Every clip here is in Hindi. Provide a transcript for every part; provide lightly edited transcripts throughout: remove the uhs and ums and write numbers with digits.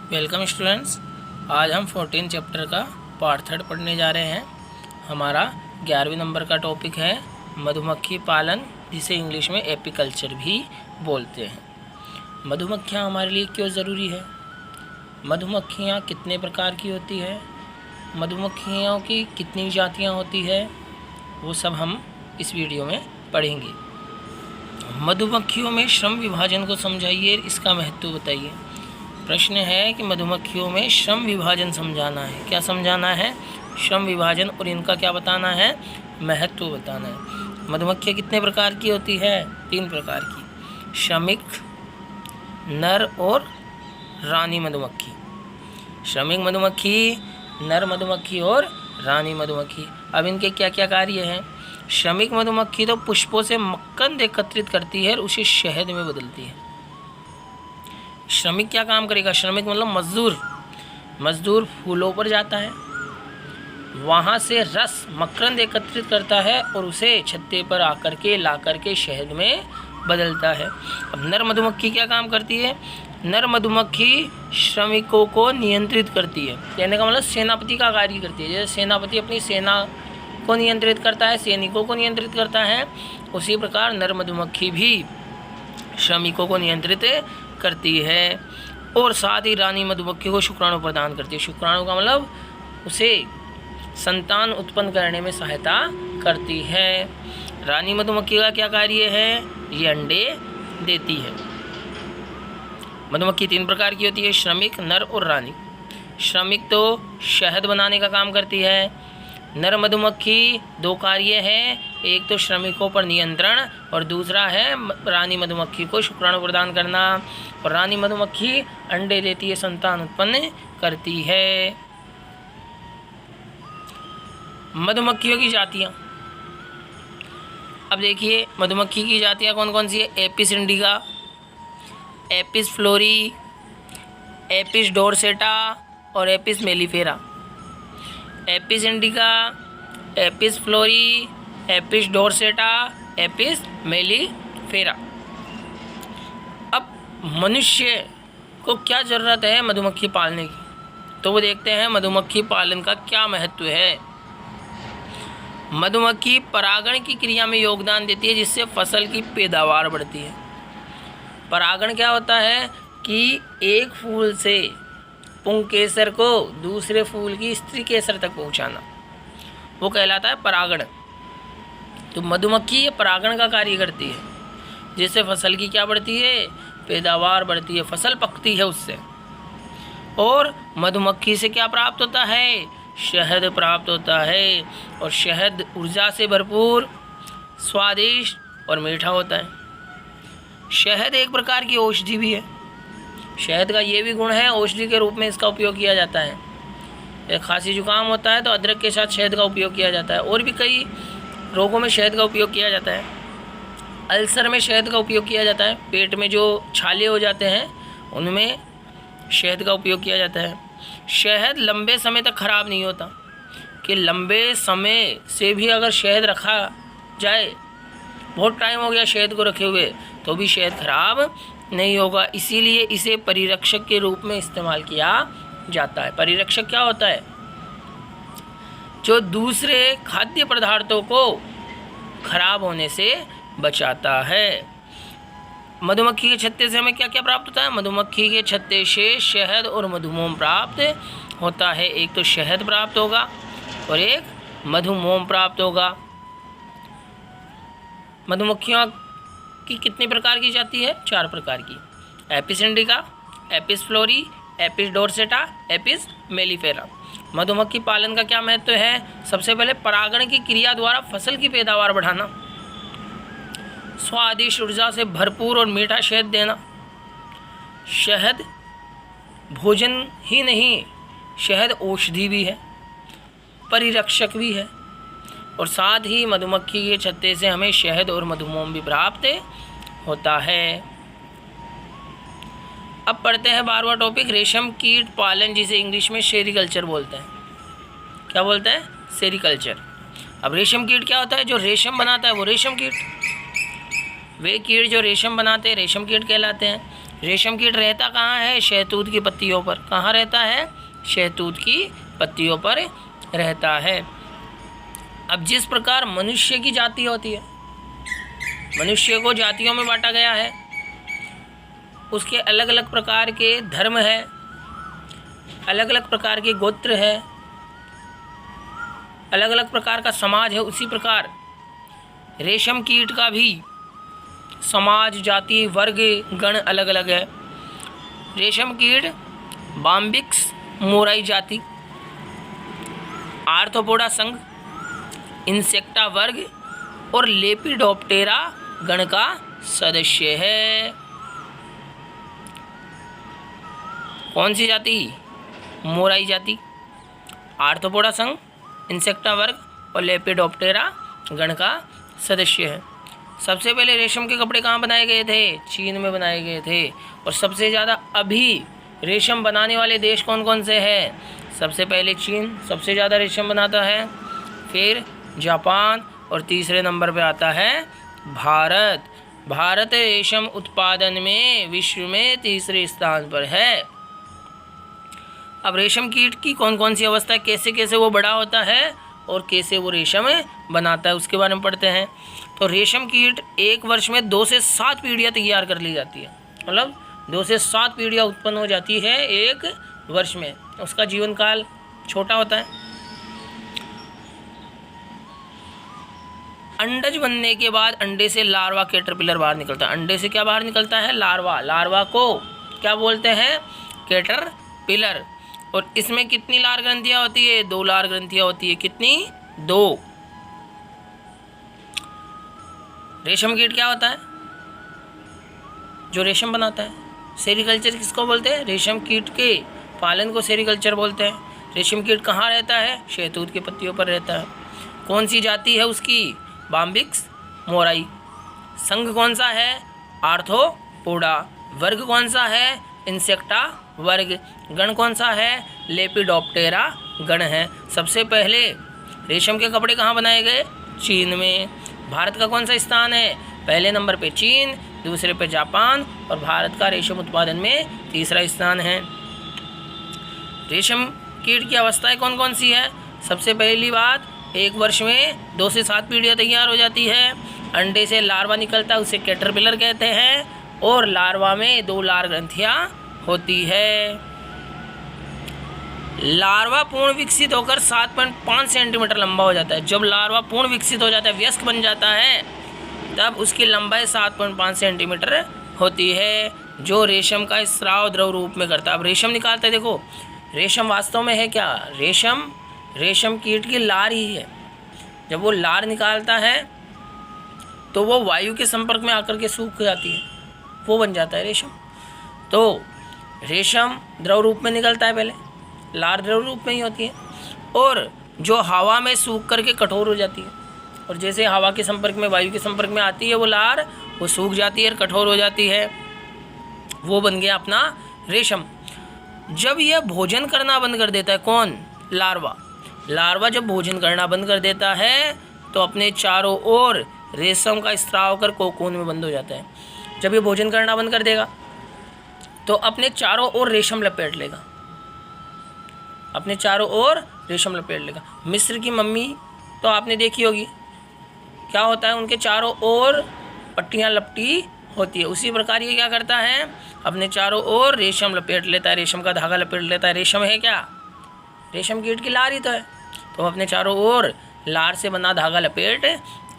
Welcome students. आज हम 14 चैप्टर का पार्ट 3 पढ़ने जा रहे हैं। हमारा 11वें नंबर का टॉपिक है मधुमक्खी पालन, जिसे इंग्लिश में एपीकल्चर भी बोलते हैं। मधुमक्खियाँ हमारे लिए क्यों ज़रूरी है, मधुमक्खियाँ कितने प्रकार की होती है, मधुमक्खियों की कितनी जातियाँ होती है, वो सब हम इस वीडियो में पढ़ेंगे। मधुमक्खियों में श्रम विभाजन को समझाइए, इसका महत्व बताइए। प्रश्न है कि मधुमक्खियों में श्रम विभाजन समझाना है। क्या समझाना है? श्रम विभाजन, और इनका क्या बताना है? महत्व बताना है। मधुमक्खियाँ कितने प्रकार की होती है? 3 प्रकार की, श्रमिक, नर और रानी मधुमक्खी। श्रमिक मधुमक्खी, नर मधुमक्खी और रानी मधुमक्खी। अब इनके क्या क्या कार्य हैं? श्रमिक मधुमक्खी तो पुष्पों से मक्खन एकत्रित करती है और उसे शहद में बदलती है। श्रमिक क्या काम करेगा? श्रमिक मतलब मजदूर। मजदूर फूलों पर जाता है, वहाँ से रस मकरंद एकत्रित करता है और उसे छत्ते पर आकर के ला करके शहद में बदलता है। अब नर मधुमक्खी क्या काम करती है? नर मधुमक्खी श्रमिकों को नियंत्रित करती है। कहने का मतलब सेनापति का कार्य करती है। जैसे सेनापति अपनी सेना को नियंत्रित करता है, सैनिकों को नियंत्रित करता है, उसी प्रकार नर मधुमक्खी भी श्रमिकों को नियंत्रित करती है। और साथ ही रानी मधुमक्खी को शुक्राणु प्रदान करती है। शुक्राणु का मतलब उसे संतान उत्पन्न करने में सहायता करती है। रानी मधुमक्खी का क्या कार्य है? ये अंडे देती है। मधुमक्खी 3 प्रकार की होती है, श्रमिक, नर और रानी। श्रमिक तो शहद बनाने का काम करती है। नर मधुमक्खी 2 कार्य हैं, एक तो श्रमिकों पर नियंत्रण और दूसरा है रानी मधुमक्खी को शुक्राणु प्रदान करना। और रानी मधुमक्खी अंडे देती है, संतान उत्पन्न करती है। मधुमक्खियों की जातियाँ। अब देखिए मधुमक्खी की जातियाँ कौन कौन सी है? Apis indica, Apis florea, Apis dorsata और Apis mellifera. Apis indica, Apis florea, Apis dorsata, Apis mellifera. अब मनुष्य को क्या ज़रूरत है मधुमक्खी पालने की, तो वो देखते हैं मधुमक्खी पालन का क्या महत्व है। मधुमक्खी परागण की क्रिया में योगदान देती है, जिससे फसल की पैदावार बढ़ती है। परागण क्या होता है कि एक फूल से पुंकेसर को दूसरे फूल की स्त्री केसर तक पहुंचाना, वो कहलाता है परागण। तो मधुमक्खी ये परागण का कार्य करती है, जिससे फसल की क्या बढ़ती है? पैदावार बढ़ती है, फसल पकती है उससे। और मधुमक्खी से क्या प्राप्त होता है? शहद प्राप्त होता है। और शहद ऊर्जा से भरपूर, स्वादिष्ट और मीठा होता है। शहद एक प्रकार की औषधि भी है। शहद का ये भी गुण है, औषधि के रूप में इसका उपयोग किया जाता है। खांसी जुकाम होता है तो अदरक के साथ शहद का उपयोग किया जाता है। और भी कई रोगों में शहद का उपयोग किया जाता है। अल्सर में शहद का उपयोग किया जाता है। पेट में जो छाले हो जाते हैं उनमें शहद का उपयोग किया जाता है। शहद लंबे समय तक खराब नहीं होता, कि लंबे समय से भी अगर शहद रखा जाए, बहुत टाइम हो गया शहद को रखे हुए, तो भी शहद खराब नहीं होगा। इसीलिए इसे परिरक्षक के रूप में इस्तेमाल किया जाता है। परिरक्षक क्या होता है? जो दूसरे खाद्य पदार्थों को खराब होने से बचाता है। मधुमक्खी के छत्ते से हमें क्या क्या प्राप्त होता है? मधुमक्खी के छत्ते से शहद और मधुमोम प्राप्त होता है। एक तो शहद प्राप्त होगा और एक मधुमोम प्राप्त होगा। मधुमक्खियों की कितनी प्रकार की जाती है? 4 प्रकार की, Apis indica, Apis florea, Apis dorsata, Apis mellifera. मधुमक्खी पालन का क्या महत्व है? सबसे पहले परागण की क्रिया द्वारा फसल की पैदावार बढ़ाना, स्वादिष्ट ऊर्जा से भरपूर और मीठा शहद देना। शहद भोजन ही नहीं, शहद औषधि भी है, परिरक्षक भी है। और साथ ही मधुमक्खी के छत्ते से हमें शहद और मधुमोम भी प्राप्त होता है। अब पढ़ते हैं 12वां टॉपिक, रेशम कीट पालन, जिसे इंग्लिश में सेरीकल्चर बोलते हैं। क्या बोलते हैं? सेरीकल्चर। अब रेशम कीट क्या होता है? जो रेशम बनाता है वो रेशम कीट। वे कीट जो रेशम बनाते हैं रेशम कीट कहलाते हैं। रेशम कीट रहता कहाँ है? शहतूत की पत्तियों पर। कहाँ रहता है? शहतूत की पत्तियों पर रहता है। अब जिस प्रकार मनुष्य की जाति होती है, मनुष्य को जातियों में बांटा गया है, उसके अलग अलग प्रकार के धर्म है, अलग अलग प्रकार के गोत्र है, अलग अलग प्रकार का समाज है, उसी प्रकार रेशम कीट का भी समाज, जाति, वर्ग, गण अलग अलग है। रेशम कीट बाम्बिक्स मोराई जाति, आर्थ्रोपोडा संघ, इंसेक्टा वर्ग और लेपिडोप्टेरा गण का सदस्य है। कौन सी जाति? मोराई जाति, आर्थ्रोपोडा संघ, इंसेक्टा वर्ग और लेपिडोप्टेरा गण का सदस्य है। सबसे पहले रेशम के कपड़े कहाँ बनाए गए थे? चीन में बनाए गए थे। और सबसे ज़्यादा अभी रेशम बनाने वाले देश कौन कौन से हैं? सबसे पहले चीन सबसे ज़्यादा रेशम बनाता है, फिर जापान और तीसरे नंबर पे आता है भारत। भारत रेशम उत्पादन में विश्व में तीसरे स्थान पर है। अब रेशम कीट की कौन कौन सी अवस्था है, कैसे कैसे वो बड़ा होता है और कैसे वो रेशम बनाता है, उसके बारे में पढ़ते हैं। तो रेशम कीट एक वर्ष में 2 से 7 पीढ़ियाँ तैयार कर ली जाती है, मतलब 2 से 7 पीढ़ियाँ उत्पन्न हो जाती है एक वर्ष में। उसका जीवन काल छोटा होता है। अंडज बनने के बाद अंडे से लार्वा कैटरपिलर बाहर निकलता है। अंडे से क्या बाहर निकलता है? लार्वा। लार्वा को क्या बोलते हैं? कैटरपिलर। और इसमें कितनी लार ग्रंथियाँ होती है? 2 लार ग्रंथियाँ होती है। कितनी? 2। रेशम कीट क्या होता है? जो रेशम बनाता है। सेरीकल्चर किसको बोलते हैं? रेशम कीट के पालन को सेरीकल्चर बोलते हैं। रेशम कीट कहाँ रहता है? शहतूत की पत्तियों पर रहता है। कौन सी जाति है उसकी? Bombyx mori. संघ कौन सा है? आर्थ्रोपोडा। वर्ग कौन सा है? इंसेक्टा वर्ग। गण कौन सा है? लेपिडोप्टेरा गण है। सबसे पहले रेशम के कपड़े कहाँ बनाए गए? चीन में। भारत का कौन सा स्थान है? पहले नंबर पे चीन, दूसरे पे जापान और भारत का रेशम उत्पादन में तीसरा स्थान है। रेशम कीट की अवस्थाएं कौन कौन सी है? सबसे पहली बात, एक वर्ष में 2 से 7 पीढ़ियाँ तैयार हो जाती है। अंडे से लार्वा निकलता है, उसे कैटरपिलर कहते हैं। और लार्वा में 2 लार ग्रंथियाँ होती है। लार्वा पूर्ण विकसित होकर 7.5 सेंटीमीटर लंबा हो जाता है। जब लार्वा पूर्ण विकसित हो जाता है, वयस्क बन जाता है, तब उसकी लंबाई 7.5 सेंटीमीटर होती है, जो रेशम का स्राव द्रव रूप में करता है। अब रेशम निकालते हैं। देखो, रेशम वास्तव में है क्या? रेशम कीट की लार ही है। जब वो लार निकालता है तो वो वायु के संपर्क में आकर के सूख जाती है, वो बन जाता है रेशम। तो रेशम द्रव रूप में निकलता है, पहले लार द्रव रूप में ही होती है, और जो हवा में सूख करके कठोर हो जाती है। और जैसे हवा के संपर्क में, वायु के संपर्क में आती है वो लार, वो सूख जाती है और कठोर हो जाती है, वो बन गया अपना रेशम। जब यह भोजन करना बंद कर देता है, कौन? लार्वा जब भोजन करना बंद कर देता है तो अपने चारों ओर रेशम का स्त्राव कर कोकून में बंद हो जाता है। जब ये भोजन करना बंद कर देगा तो अपने चारों ओर रेशम लपेट लेगा, अपने चारों ओर रेशम लपेट लेगा। मिस्र की मम्मी तो आपने देखी होगी, क्या होता है? उनके चारों ओर पट्टियाँ लपटी होती है। उसी प्रकार ये क्या करता है? अपने चारों ओर रेशम लपेट लेता है, रेशम का धागा लपेट लेता है। रेशम है क्या? रेशम कीट की लार ही तो है। तो अपने चारों ओर लार से बना धागा लपेट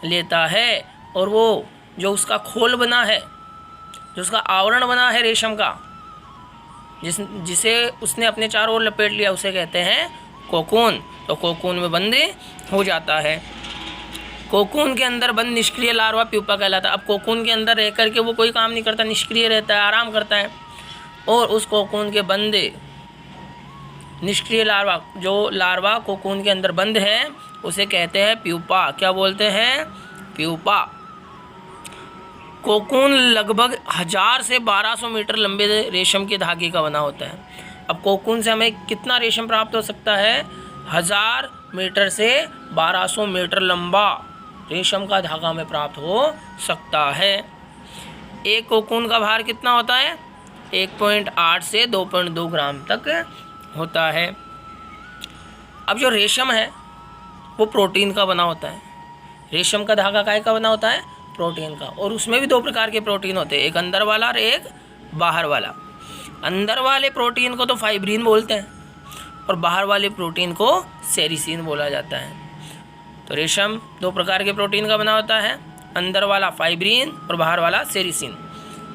लेता है, और वो जो उसका खोल बना है, जो उसका आवरण बना है रेशम का, जिसे उसने अपने चारों ओर लपेट लिया, उसे कहते हैं कोकून। तो कोकून में बंद हो जाता है। कोकून के अंदर बंद निष्क्रिय लार्वा प्यूपा कहलाता है। अब कोकून के अंदर रह करके वो कोई काम नहीं करता, निष्क्रिय रहता है, आराम करता है। और उस कोकून के बंद निष्क्रिय लार्वा, जो लार्वा कोकून के अंदर बंद है, उसे कहते हैं प्यूपा। क्या बोलते हैं? प्यूपा। कोकून लगभग 1000 से 1200 मीटर लंबे रेशम के धागे का बना होता है। अब कोकून से हमें कितना रेशम प्राप्त हो सकता है? 1000 मीटर से 1200 मीटर लंबा रेशम का धागा हमें प्राप्त हो सकता है। एक कोकून का भार कितना होता है? 1.8 से 2.2 ग्राम तक होता है। अब जो रेशम है वो प्रोटीन का बना होता है। रेशम का धागा काहे का बना होता है? प्रोटीन का। और उसमें भी दो प्रकार के प्रोटीन होते हैं, एक अंदर वाला और एक बाहर वाला। अंदर वाले प्रोटीन को तो फाइब्रिन बोलते हैं और बाहर वाले प्रोटीन को सेरिसिन बोला जाता है। तो रेशम दो प्रकार के प्रोटीन का बना होता है, अंदर वाला फाइब्रिन और बाहर वाला सेरिसिन।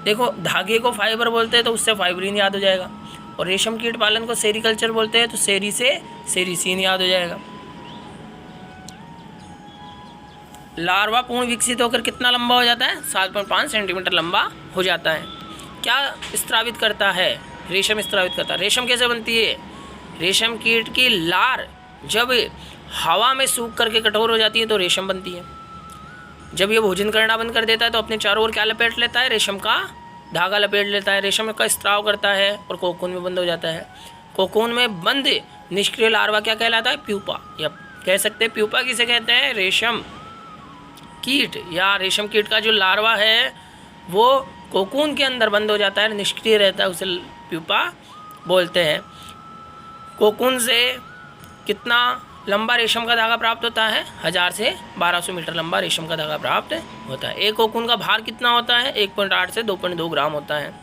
देखो धागे को फाइबर बोलते हैं तो उससे फाइब्रिन याद हो जाएगा, और रेशम कीट पालन को सेरिकल्चर बोलते हैं तो सेरी से सेरिसिन याद हो जाएगा। लार्वा पूर्ण विकसित होकर कितना लंबा हो जाता है? 7.5 सेंटीमीटर लंबा हो जाता है। क्या स्त्रावित करता है? रेशम स्त्रावित करता है। रेशम कैसे बनती है? रेशम कीट की लार जब हवा में सूख करके कठोर हो जाती है तो रेशम बनती है। जब ये भोजन करना बंद कर देता है तो अपने चारों ओर क्या लपेट लेता है? रेशम का धागा लपेट लेता है, रेशम का स्त्राव करता है और कोकून में बंद हो जाता है। कोकून में बंद निष्क्रिय लार्वा क्या कहलाता है? प्यूपा, या कह सकते हैं प्यूपा किसे कहते हैं? रेशम कीट या रेशम कीट का जो लार्वा है वो कोकून के अंदर बंद हो जाता है, निष्क्रिय रहता है, उसे प्यूपा बोलते हैं। कोकून से कितना लंबा रेशम का धागा प्राप्त होता है? 1000 से 1200 मीटर लंबा रेशम का धागा प्राप्त होता है। एक कोकून का भार कितना होता है? 1.8 से 2.2 ग्राम होता है।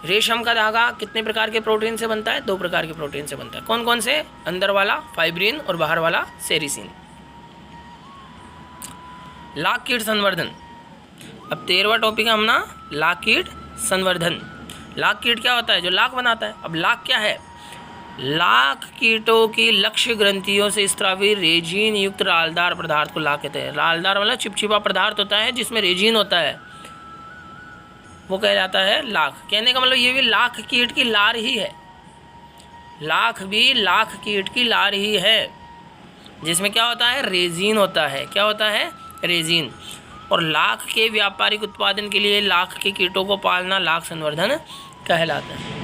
रेशम का धागा कितने प्रकार के प्रोटीन से बनता है? 2 प्रकार के प्रोटीन से बनता है। कौन कौन से? अंदर वाला फाइब्रिन और बाहर वाला सेरिसिन। लाख कीट संवर्धन। अब 13वां टॉपिक है अपना लाख कीट संवर्धन। लाख कीट क्या होता है? जो लाख बनाता है। अब लाख क्या है? लाख कीटों की लक्ष्य ग्रंथियों से स्त्रावित रेजिन युक्त लालदार पदार्थ को लाख कहते हैं। लालदार वाला चिपचिपा पदार्थ होता है जिसमें रेजिन होता है, वो कह जाता है लाख। कहने का मतलब ये भी लाख कीट की लार ही है। लाख भी लाख कीट की लार ही है जिसमें क्या होता है? रेजिन होता है। क्या होता है? रेजिन। और लाख के व्यापारिक उत्पादन के लिए लाख के कीटों को पालना लाख संवर्धन कहलाता है।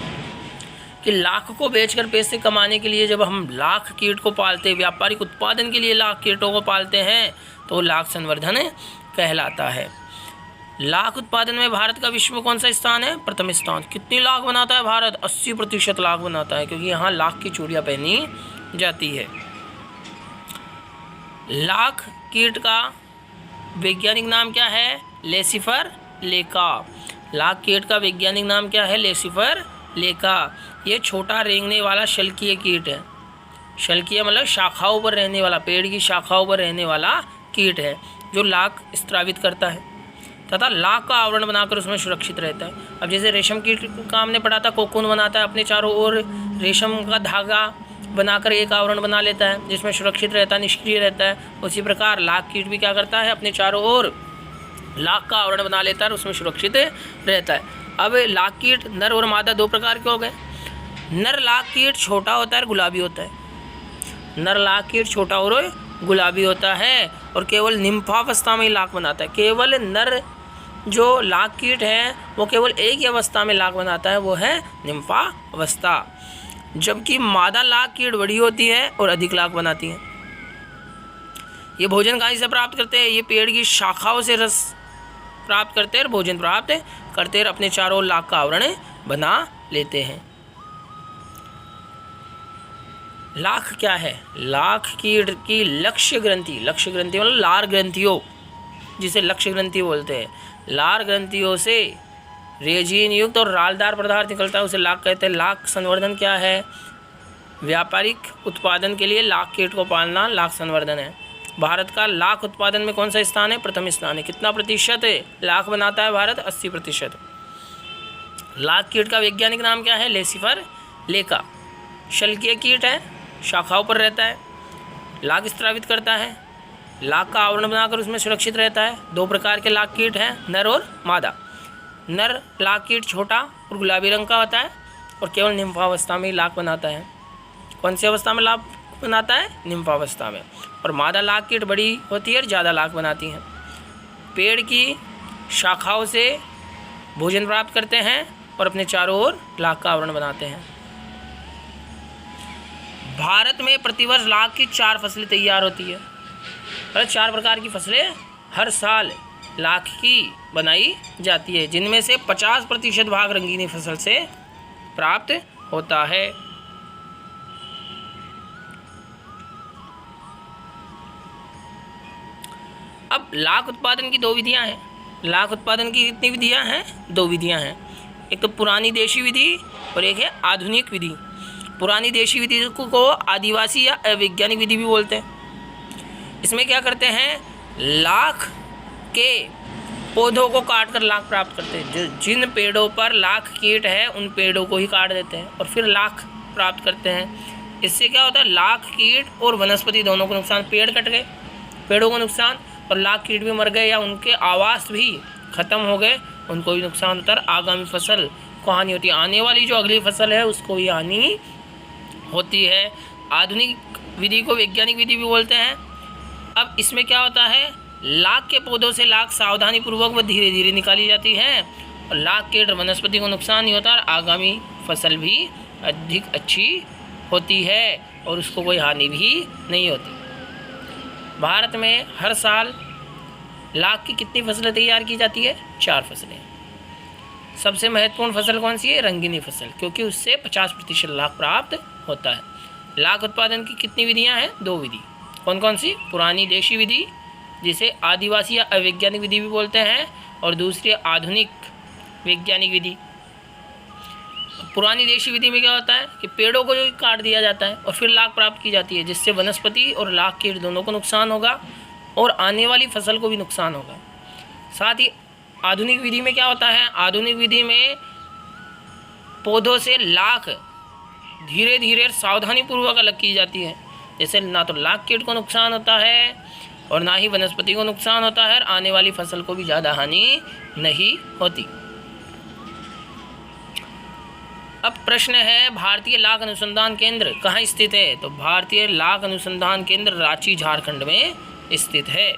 कि लाख को बेचकर पैसे कमाने के लिए जब हम लाख कीट को पालते हैं, व्यापारिक उत्पादन के लिए लाख कीटों को पालते हैं तो लाख संवर्धन कहलाता है। लाख उत्पादन में भारत का विश्व में कौन सा स्थान है? प्रथम स्थान। कितनी लाख बनाता है भारत? 80% लाख बनाता है, क्योंकि यहाँ लाख की चूड़ियाँ पहनी जाती है। लाख कीट का वैज्ञानिक नाम क्या है? लेसिफर लेका। लाख कीट का वैज्ञानिक नाम क्या है? लेसिफर लेका। ये छोटा रेंगने वाला शल्कीय कीट है। शल्कीय मतलब शाखाओं पर रहने वाला, पेड़ की शाखाओं पर रहने वाला कीट है जो लाख स्त्रावित करता है तथा लाख का आवरण बनाकर उसमें सुरक्षित रहता है। अब जैसे रेशम कीट का हमने पढ़ा था, कोकून बनाता है, अपने चारों ओर रेशम का धागा बनाकर एक आवरण बना लेता है जिसमें सुरक्षित रहता है, निष्क्रिय रहता है। उसी प्रकार लाख कीट भी क्या करता है? अपने चारों ओर लाख का आवरण बना लेता है और उसमें सुरक्षित रहता है। अब लाख कीट नर और मादा दो प्रकार के हो गए। नर लाख कीट छोटा होता है और गुलाबी होता है। नर लाख कीट छोटा और गुलाबी होता है और केवल निम्फावस्था में ही लाख बनाता है। केवल नर जो लाख कीट है वो केवल एक ही अवस्था में लाख बनाता है, वो है निम्फावस्था। जबकि मादा लाख कीट बड़ी होती है और अधिक लाख बनाती है। ये भोजन कहाँ से प्राप्त करते हैं? ये पेड़ की शाखाओं से रस प्राप्त करते हैं और भोजन प्राप्त करते हैं, अपने चारों लाख का आवरण बना लेते हैं। लाख क्या है? लाख कीट की लक्ष्य ग्रंथि, लक्ष्य ग्रंथि मतलब लार ग्रंथियों, जिसे लक्ष्य ग्रंथि बोलते हैं। लार ग्रंथियों से रेजिन युक्त और रालदार पदार्थ निकलता है, उसे लाख कहते हैं। लाख संवर्धन क्या है? व्यापारिक उत्पादन के लिए लाख कीट को पालना लाख संवर्धन है। भारत का लाख उत्पादन में कौन सा स्थान है? प्रथम स्थान है। कितना प्रतिशत है लाख बनाता है भारत? 80%। लाख कीट का वैज्ञानिक नाम क्या है? लेसिफर लेका। शल्कीय कीट है, शाखाओं पर रहता है, लाख स्त्रावित करता है, लाख का आवरण बनाकर उसमें सुरक्षित रहता है। दो प्रकार के लाख कीट हैं, नर और मादा। नर लाख कीट छोटा और गुलाबी रंग का होता है और केवल निम्फावस्था में ही लाख बनाता है। कौन सी अवस्था में लाख बनाता है? निम्फावस्था में। और मादा लाख कीट बड़ी होती है और ज़्यादा लाख बनाती हैं। पेड़ की शाखाओं से भोजन प्राप्त करते हैं और अपने चारों ओर लाख का आवरण बनाते हैं। भारत में प्रतिवर्ष लाख की 4 फसलें तैयार होती है। मतलब 4 प्रकार की फसलें हर साल लाख की बनाई जाती है, जिनमें से 50% भाग रंगीनी फसल से प्राप्त होता है। अब लाख उत्पादन की 2 विधियां हैं। लाख उत्पादन की कितनी विधियां हैं? 2 विधियां हैं। एक तो पुरानी देशी विधि और एक है आधुनिक विधि। पुरानी देशी विधि को आदिवासी या अवैज्ञानिक विधि भी बोलते हैं। इसमें क्या करते हैं, लाख के पौधों को काट कर लाख प्राप्त करते हैं। जिन पेड़ों पर लाख कीट है उन पेड़ों को ही काट देते हैं और फिर लाख प्राप्त करते हैं। इससे क्या होता है, लाख कीट और वनस्पति दोनों को नुकसान। पेड़ कट गए, पेड़ों को नुकसान, और लाख कीट भी मर गए या उनके आवास भी खत्म हो गए, उनको भी नुकसान होता है। आगामी फसल को हानि होती है, आने वाली जो अगली फसल है उसको भी हानि होती है। आधुनिक विधि को वैज्ञानिक विधि भी बोलते हैं। अब इसमें क्या होता है, लाख के पौधों से लाख सावधानी पूर्वक व धीरे धीरे निकाली जाती है और लाख कीट वनस्पति को नुकसान नहीं होता और आगामी फसल भी अधिक अच्छी होती है और उसको कोई हानि भी नहीं होती। भारत में हर साल लाख की कितनी फसलें तैयार की जाती है? 4 फसलें। सबसे महत्वपूर्ण फसल कौन सी है? रंगीनी फसल, क्योंकि उससे 50% लाख प्राप्त होता है। लाख उत्पादन की कितनी विधियां हैं? 2 विधि। कौन कौन सी? पुरानी देशी विधि, जिसे आदिवासी या अवैज्ञानिक विधि भी बोलते हैं, और दूसरी आधुनिक वैज्ञानिक विधि। पुरानी देशी विधि में क्या होता है कि पेड़ों को जो काट दिया जाता है और फिर लाख प्राप्त की जाती है, जिससे वनस्पति और लाख कीट दोनों को नुकसान होगा और आने वाली फसल को भी नुकसान होगा। साथ ही आधुनिक विधि में क्या होता है, आधुनिक विधि में पौधों से लाख धीरे धीरे सावधानी पूर्वक अलग की जाती है, जैसे ना तो लाख कीट को नुकसान होता है और ना ही वनस्पति को नुकसान होता है और आने वाली फसल को भी ज़्यादा हानि नहीं होती। अब प्रश्न है, भारतीय लाख अनुसंधान केंद्र कहाँ स्थित है? तो भारतीय लाख अनुसंधान केंद्र रांची, झारखंड में स्थित है।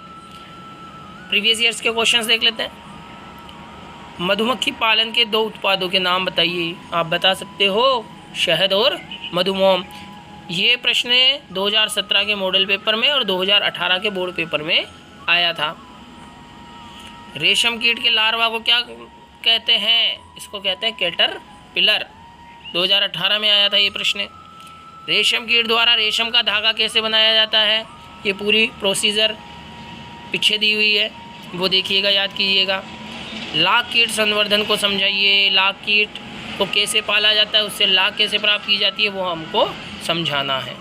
प्रीवियस ईयर्स के क्वेश्चंस देख लेते हैं। मधुमक्खी पालन के 2 उत्पादों के नाम बताइए। आप बता सकते हो शहद और मधुमोम। ये प्रश्न 2017 के मॉडल पेपर में और 2018 के बोर्ड पेपर में आया था। रेशम कीट के लार्वा को क्या कहते हैं? इसको कहते हैं कैटरपिलर। 2018 में आया था ये प्रश्न। रेशम कीट द्वारा रेशम का धागा कैसे बनाया जाता है? ये पूरी प्रोसीजर पीछे दी हुई है, वो देखिएगा, याद कीजिएगा। लाख कीट संवर्धन को समझाइए। लाख कीट को कैसे पाला जाता है, उससे लाख कैसे प्राप्त की जाती है, वो हमको समझाना है।